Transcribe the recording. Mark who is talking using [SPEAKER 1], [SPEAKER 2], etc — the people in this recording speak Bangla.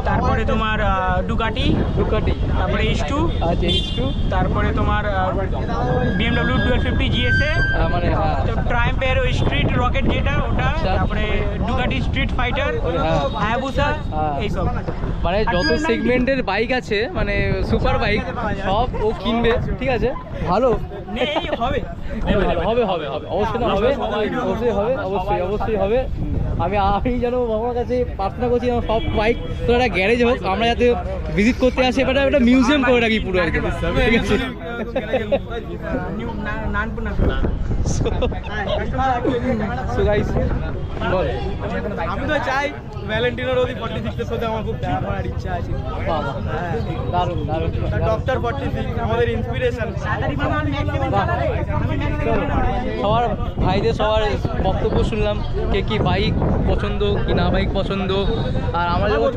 [SPEAKER 1] তারপরে তোমার ডুকাটি, তারপরে H2,
[SPEAKER 2] আচ্ছা H2,
[SPEAKER 1] তারপরে তোমার BMW 1250 GSA,
[SPEAKER 2] মানে
[SPEAKER 1] ট্রায়াম্পের ওই স্ট্রিট রকেট যেটা ওটা, তারপরে ডুকাটি স্ট্রিট ফাইটার, হায়াবুসা, এইসব।
[SPEAKER 2] মানে যত সেগমেন্টের বাইক আছে, মানে সুপার বাইক সব ও কিনবে, ঠিক আছে? ভালো
[SPEAKER 1] হবে
[SPEAKER 2] হবে হবে হবে অবশ্যই না হবে, অবশ্যই হবে, অবশ্যই হবে। আমি যেন আমার কাছে প্রার্থনা করছি আমার সব বাইক তো একটা গ্যারেজ হোক, আমরা যাতে ভিজিট করতে আসি, এবার একটা মিউজিয়াম করে রাখি পুরো আর কি, ঠিক আছে? So guys, বল।
[SPEAKER 1] আমি তো চাই ভ্যালেন্টিনোর ওই 46 সাথে আমার খুব ট্রিপ করার ইচ্ছা আছে।
[SPEAKER 2] বাবা দারুণ দারুণ
[SPEAKER 1] ডক্টর 46 আমাদের ইন্সপিরেশন।
[SPEAKER 2] সবার ভাইদের সবার বক্তব্য শুনলাম, কে কি বাইক পছন্দ কি না বাইক পছন্দ, আর আমরা যখন